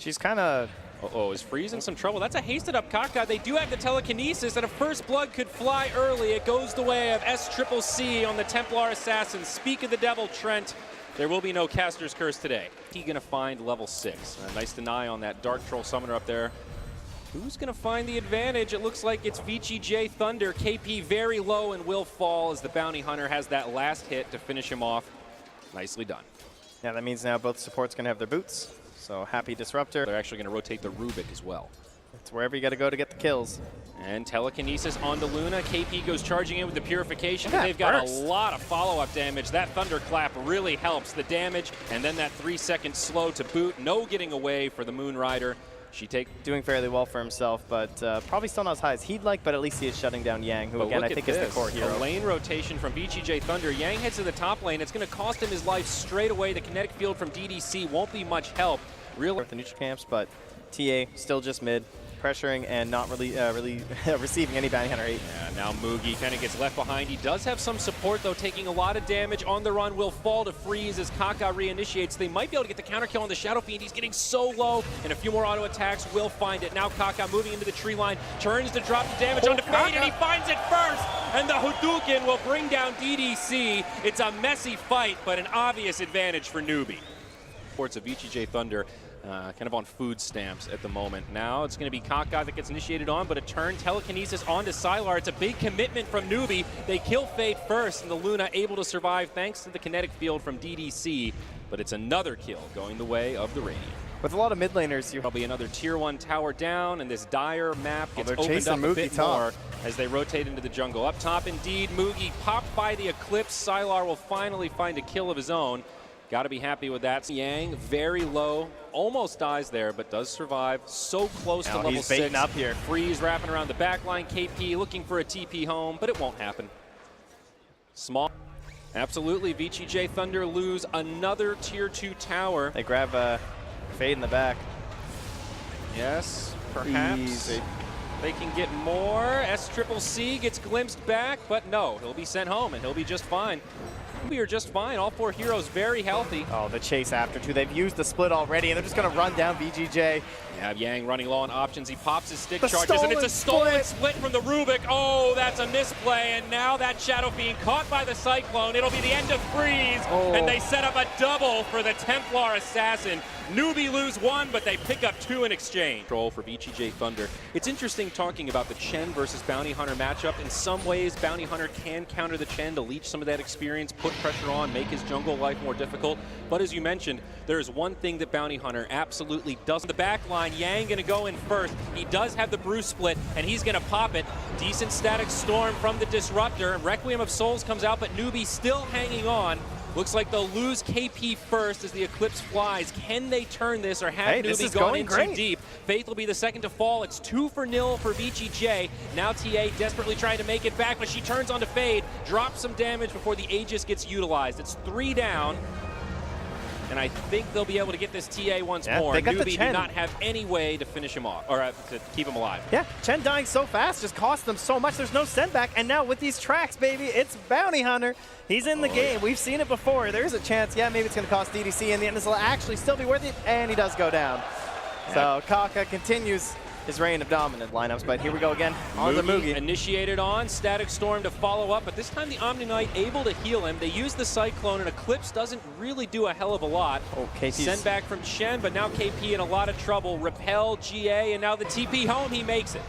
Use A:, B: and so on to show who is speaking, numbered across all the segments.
A: She's kind of...
B: Uh-oh, is Freeze in some trouble? That's a hasted up Kaka. They do have the telekinesis, and a first blood could fly early. It goes the way of SCCC on the Templar Assassin. Speak of the devil, Trent. There will be no Caster's Curse today. He's going to find level 6. A nice deny on that Dark Troll Summoner up there. Who's going to find the advantage? It looks like it's VGJ.Thunder. KP very low and will fall as the Bounty Hunter has that last hit to finish him off. Nicely done.
A: Yeah, that means now both supports going to have their boots. So happy Disruptor.
B: They're actually going to rotate the Rubik as well.
A: It's wherever you got to go to get the kills.
B: And telekinesis onto Luna. KP goes charging in with the purification.
A: Yeah,
B: they've got a lot of follow-up damage. That thunderclap really helps the damage. And then that 3-second slow to boot. No getting away for the Moonrider. She doing
A: fairly well for himself, but probably still not as high as he'd like, but at least he is shutting down Yang, who again I think is the core hero.
B: A lane rotation from VGJ.Thunder. Yang heads to the top lane. It's going to cost him his life straight away. The kinetic field from DDC won't be much help.
A: Really with the neutral camps, but TA still just mid, pressuring and not really receiving any Bounty Hunter hate.
B: Yeah, now Mugi kind of gets left behind. He does have some support, though, taking a lot of damage. On the run will fall to Freeze as Kaka reinitiates. They might be able to get the counter kill on the Shadow Fiend. He's getting so low, and a few more auto attacks will find it. Now Kaka moving into the tree line, turns to drop the damage onto Fade, and he finds it first! And the Hadouken will bring down DDC. It's a messy fight, but an obvious advantage for Newbee. Reports of VGJ.Thunder. Kind of on food stamps at the moment. Now it's going to be Kaka that gets initiated on, but a turn telekinesis onto Sylar. It's a big commitment from Newbee. They kill Fade first, and the Luna able to survive thanks to the kinetic field from DDC. But it's another kill going the way of the Radiant.
A: With a lot of mid laners, you
B: probably another tier 1 tower down, and this dire map gets opened up a bit more as they rotate into the jungle. Up top, indeed, Mugi popped by the Eclipse. Sylar will finally find a kill of his own. Got to be happy with that. Yang, very low, almost dies there, but does survive. So close to level 6.
A: Baiting up here.
B: Freeze wrapping around the back line. KP looking for a TP home, but it won't happen. Small. Absolutely, VGJ.Thunder lose another tier 2 tower.
A: They grab Fade in the back.
B: Yes, perhaps.
A: Easy.
B: They can get more. SCCC gets glimpsed back, but no, he'll be sent home, and he'll be just fine. We are just fine. All 4 heroes very healthy.
A: Oh, the chase after two. They've used the split already, and they're just going to run down VGJ.
B: You have Yang running low on options. He pops his stick charges, and it's a stolen split from the Rubik. Oh, that's a misplay, and now that Shadow Fiend caught by the Cyclone. It'll be the end of Freeze, and they set up a double for the Templar Assassin. Newbee lose 1, but they pick up 2 in exchange. Control for VGJ.Thunder. It's interesting talking about the Chen versus Bounty Hunter matchup. In some ways, Bounty Hunter can counter the Chen to leech some of that experience, put pressure on, make his jungle life more difficult. But as you mentioned, there's one thing that Bounty Hunter absolutely doesn't. The back line, Yang gonna go in first. He does have the Bruce split, and he's gonna pop it. Decent static storm from the Disruptor. Requiem of Souls comes out, but Newbee still hanging on. Looks like they'll lose KP first as the Eclipse flies. Can they turn this or have Newbee gone in too deep? Faith will be the second to fall. It's 2-0 for VGJ. Now TA desperately trying to make it back, but she turns onto Fade, drops some damage before the Aegis gets utilized. It's 3 down. And I think they'll be able to get this TA once more. Newbee did not have any way to finish him off, or to keep him alive.
A: Yeah, Chen dying so fast just cost them so much. There's no send back, and now with these tracks, baby, it's Bounty Hunter. He's in the game. Yeah. We've seen it before. There's a chance, yeah, maybe it's going to cost DDC in the end. This will actually still be worth it, and he does go down. Yeah. So Kaka continues his reign of dominant lineups, but here we go again on the Mugi.
B: Initiated on, Static Storm to follow up, but this time the Omni Knight able to heal him. They use the Cyclone, and Eclipse doesn't really do a hell of a lot. Send back from Shen, but now KP in a lot of trouble. Repel, GA, and now the TP home, he makes it.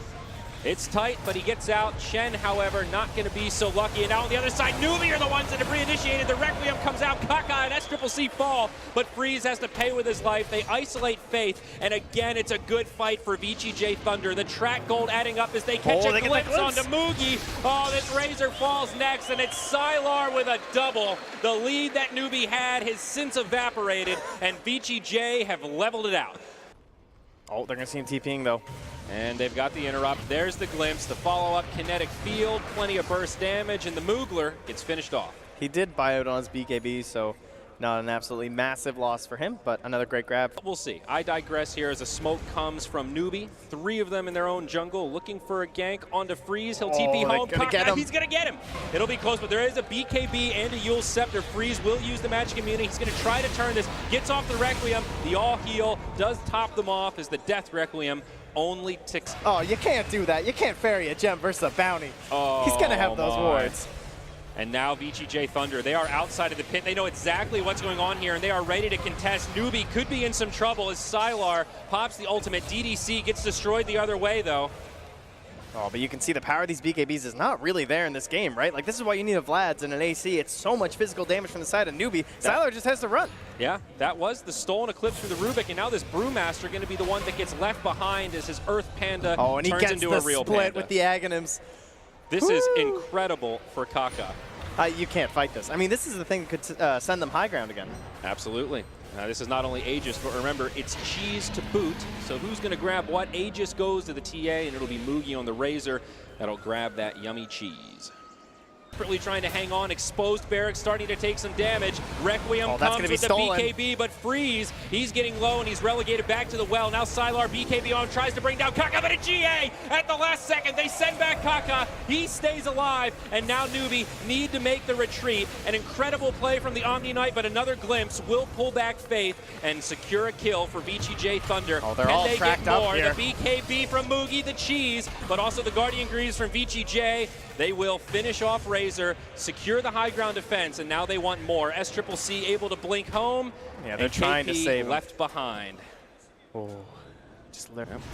B: It's tight, but he gets out. Shen, however, not going to be so lucky. And now on the other side, Newbee are the ones that have reinitiated. The Requiem comes out. Kaka and SCCC fall, but Freeze has to pay with his life. They isolate Faith, and again, it's a good fight for VGJ.Thunder. The track gold adding up as they catch a glimpse onto Mugi. Oh, this Razor falls next, and it's Sylar with a double. The lead that Newbee had has since evaporated, and VGJ have leveled it out.
A: Oh, they're going to see him TPing, though.
B: And they've got the interrupt. There's the glimpse, the follow-up kinetic field, plenty of burst damage, and the Moogler gets finished off.
A: He did buy out on his BKB, so Not an absolutely massive loss for him, but another great grab.
B: We'll see. I digress here as a smoke comes from Newbee. 3 of them in their own jungle looking for a gank onto Freeze. He'll TP home. He's going to get him. It'll be close, but there is a BKB and a Yule Scepter. Freeze will use the magic immunity. He's going to try to turn this. Gets off the Requiem. The all-heal does top them off as the Death Requiem only ticks.
A: Oh, you can't do that. You can't ferry a gem versus a bounty.
B: Oh,
A: he's going to have those wards.
B: And now VGJ.Thunder, they are outside of the pit. They know exactly what's going on here, and they are ready to contest. Newbee could be in some trouble as Sylar pops the ultimate. DDC gets destroyed the other way, though.
A: Oh, but you can see the power of these BKBs is not really there in this game, right? Like, this is why you need a Vlad's and an AC. It's so much physical damage from the side of Newbee. Sylar just has to run. Yeah,
B: that was the stolen Eclipse through the Rubik, and now this Brewmaster going to be the one that gets left behind as his Earth Panda turns into a real
A: split
B: panda.
A: With the Aghanims.
B: This is incredible for Kaka.
A: You can't fight this. I mean, this is the thing that could send them high ground again.
B: Absolutely. This is not only Aegis, but remember, it's cheese to boot. So who's going to grab what? Aegis goes to the TA, and it'll be Moogie on the Razor that'll grab that yummy cheese. Desperately trying to hang on. Exposed Barracks starting to take some damage. Requiem comes with the BKB, but Freeze, he's getting low and he's relegated back to the well. Now Sylar, BKB on, tries to bring down Kaka, but a GA at the last second. They send back Kaka. He stays alive, and now Newbee need to make the retreat. An incredible play from the Omni Knight, but another glimpse will pull back Faith and secure a kill for VGJ.Thunder.
A: Oh, they're all tracked up here.
B: The BKB from Moogie, the cheese, but also the Guardian Greaves from VGJ. They will finish off Razor, secure the high ground defense, and now they want more. SCCC able to blink home.
A: Yeah, they're trying to save him.
B: Left behind.
A: Oh,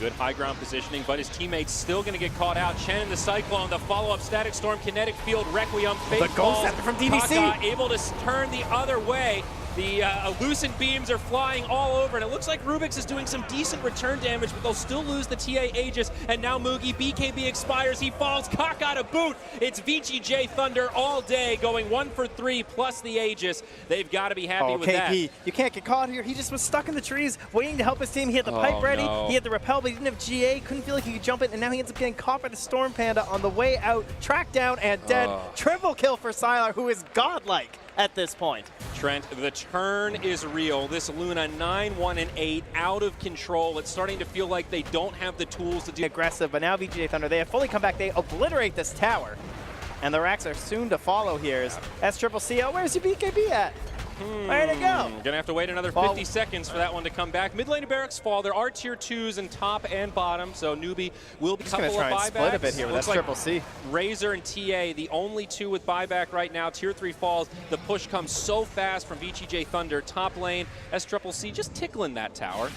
B: good high ground positioning, but his teammates still going to get caught out. Shannon the Cyclone, the follow-up Static Storm, Kinetic Field, Requiem, Fate Falls.
A: From DDC.
B: Kaka able to turn the other way. The Lucent Beams are flying all over, and it looks like Rubik's is doing some decent return damage, but they'll still lose the TA Aegis, and now Moogie, BKB expires, he falls, Kaka to boot. It's VGJ.Thunder all day, going 1 for 3 plus the Aegis. They've got to be happy with that.
A: KP, you can't get caught here. He just was stuck in the trees, waiting to help his team. He had the pipe ready, he had the repel, but he didn't have GA, couldn't feel like he could jump it, and now he ends up getting caught by the Storm Panda on the way out, tracked down and dead. Triple kill for Sylar, who is godlike at this point.
B: Trent, the turn is real. This Luna 9-1-8 out of control. It's starting to feel like they don't have the tools to do
A: aggressive, but now VGJ.Thunder, they have fully come back. They obliterate this tower, and the racks are soon to follow here. As SCCC, where's your BKB at? Where'd it go?
B: Gonna have to wait another 50 seconds for that one to come back. Mid lane of Barracks fall. There are tier 2s in top and bottom, so Newbee will be a couple of buybacks.
A: Split a bit here with SCCC.
B: Razor and TA, the only 2 with buyback right now. Tier 3 falls. The push comes so fast from VGJ.Thunder. Top lane, SCCC just tickling that tower.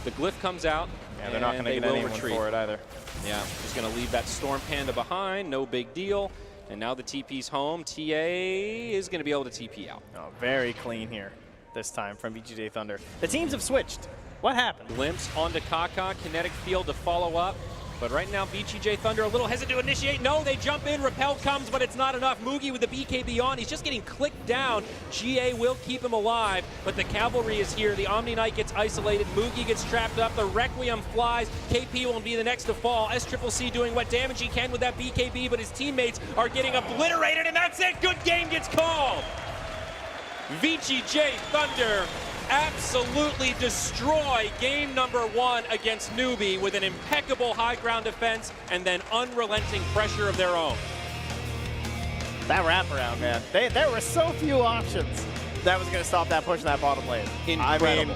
B: The glyph comes out.
A: Yeah, they're not going to get anyone for it either.
B: Yeah, just going to leave that Storm Panda behind. No big deal. And now the TP's home. TA is going to be able to TP out.
A: Oh, very clean here this time from VGJ.Thunder. The teams have switched. What happened?
B: Glimpse onto Kaka, Kinetic Field to follow up. But right now, VGJ.Thunder a little hesitant to initiate. No, they jump in. Repel comes, but it's not enough. Moogie with the BKB on. He's just getting clicked down. GA will keep him alive, but the Cavalry is here. The Omni Knight gets isolated. Moogie gets trapped up. The Requiem flies. KP will be the next to fall. SCCC doing what damage he can with that BKB, but his teammates are getting obliterated, and that's it. Good game gets called. VGJ.Thunder absolutely destroy game number 1 against Newbee with an impeccable high ground defense and then unrelenting pressure of their own.
A: That wraparound, man. There were so few options that was going to stop that push in that bottom lane.
B: Incredible.
A: I mean,